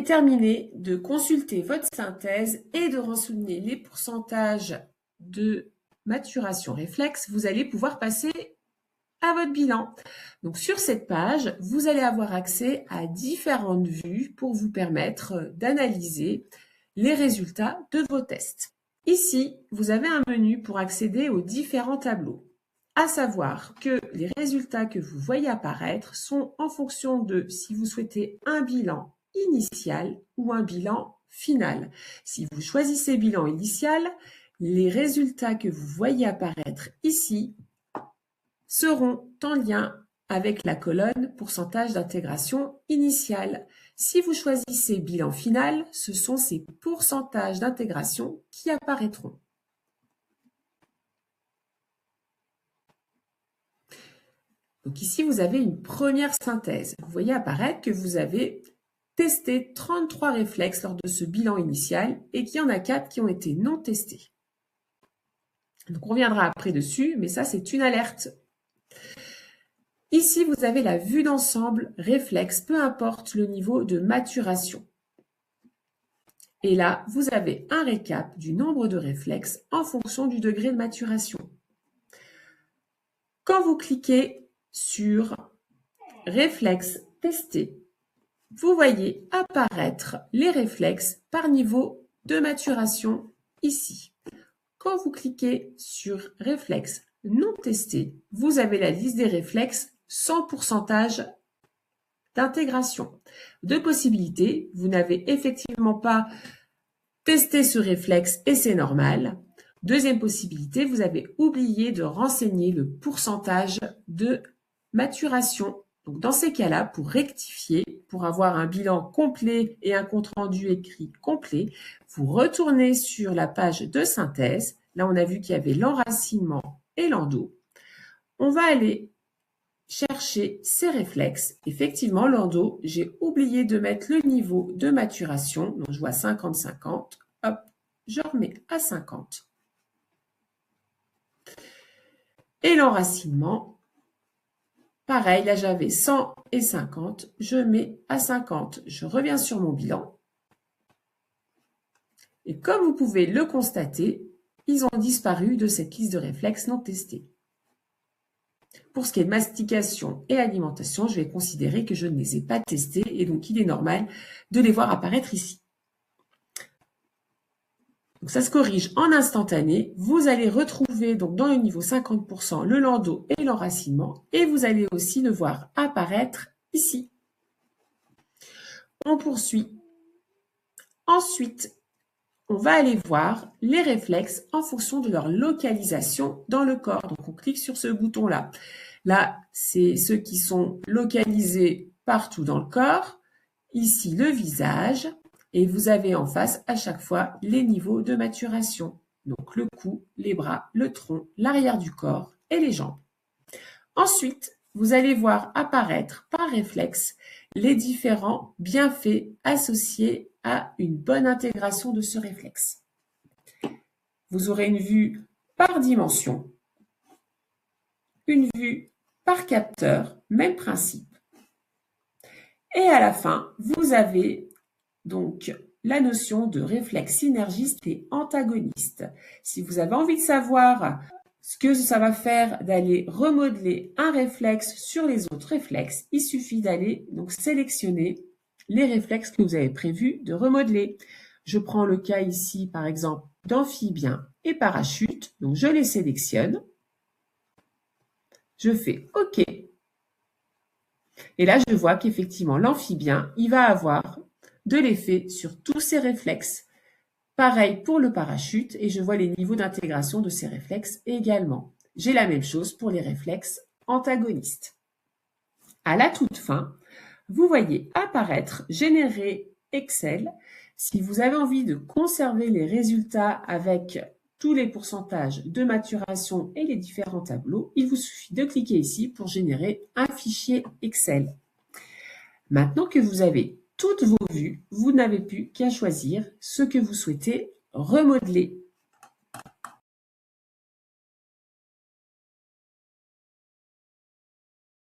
terminé de consulter votre synthèse et de renseigner les pourcentages de maturation réflexe, vous allez pouvoir passer à votre bilan. Donc sur cette page, vous allez avoir accès à différentes vues pour vous permettre d'analyser les résultats de vos tests. Ici, vous avez un menu pour accéder aux différents tableaux. À savoir que les résultats que vous voyez apparaître sont en fonction de si vous souhaitez un bilan initial ou un bilan final. Si vous choisissez bilan initial, les résultats que vous voyez apparaître ici seront en lien avec la colonne pourcentage d'intégration initiale. Si vous choisissez bilan final, ce sont ces pourcentages d'intégration qui apparaîtront. Donc ici, vous avez une première synthèse. Vous voyez apparaître que vous avez testé 33 réflexes lors de ce bilan initial et qu'il y en a 4 qui ont été non testés. Donc on reviendra après dessus, mais ça c'est une alerte. Ici, vous avez la vue d'ensemble réflexe, peu importe le niveau de maturation. Et là, vous avez un récap du nombre de réflexes en fonction du degré de maturation. Quand vous cliquez sur réflexes testés, vous voyez apparaître les réflexes par niveau de maturation ici. Quand vous cliquez sur réflexes non testés, vous avez la liste des réflexes sans pourcentage d'intégration. Deux possibilités, vous n'avez effectivement pas testé ce réflexe et c'est normal. Deuxième possibilité, vous avez oublié de renseigner le pourcentage de maturation. Donc dans ces cas-là, pour rectifier, pour avoir un bilan complet et un compte-rendu écrit complet, vous retournez sur la page de synthèse. Là, on a vu qu'il y avait l'enracinement et l'endo. On va aller chercher ces réflexes. Effectivement, l'endo, j'ai oublié de mettre le niveau de maturation. Donc, je vois 50-50. Hop, je remets à 50. Et l'enracinement, pareil, là j'avais 100 et 50. Je mets à 50. Je reviens sur mon bilan. Et comme vous pouvez le constater, ils ont disparu de cette liste de réflexes non testés. Pour ce qui est de mastication et alimentation, je vais considérer que je ne les ai pas testés et donc il est normal de les voir apparaître ici. Donc ça se corrige en instantané. Vous allez retrouver donc dans le niveau 50% le lendo et l'enracinement et vous allez aussi le voir apparaître ici. On poursuit. Ensuite, on va aller voir les réflexes en fonction de leur localisation dans le corps. Donc, on clique sur ce bouton-là. Là, c'est ceux qui sont localisés partout dans le corps. Ici, le visage. Et vous avez en face, à chaque fois, les niveaux de maturation. Donc, le cou, les bras, le tronc, l'arrière du corps et les jambes. Ensuite, vous allez voir apparaître par réflexe les différents bienfaits associés à une bonne intégration de ce réflexe. Vous aurez une vue par dimension, une vue par capteur, même principe. Et à la fin, vous avez donc la notion de réflexe synergiste et antagoniste. Si vous avez envie de savoir ce que ça va faire d'aller remodeler un réflexe sur les autres réflexes, il suffit d'aller donc sélectionner les réflexes que vous avez prévu de remodeler. Je prends le cas ici, par exemple, d'amphibien et parachute. Donc, je les sélectionne. Je fais OK. Et là, je vois qu'effectivement, l'amphibien, il va avoir de l'effet sur tous ces réflexes. Pareil pour le parachute et je vois les niveaux d'intégration de ces réflexes également. J'ai la même chose pour les réflexes antagonistes. À la toute fin, vous voyez apparaître « Générer Excel ». Si vous avez envie de conserver les résultats avec tous les pourcentages de maturation et les différents tableaux, il vous suffit de cliquer ici pour générer un fichier Excel. Maintenant que vous avez toutes vos vues, vous n'avez plus qu'à choisir ce que vous souhaitez remodeler.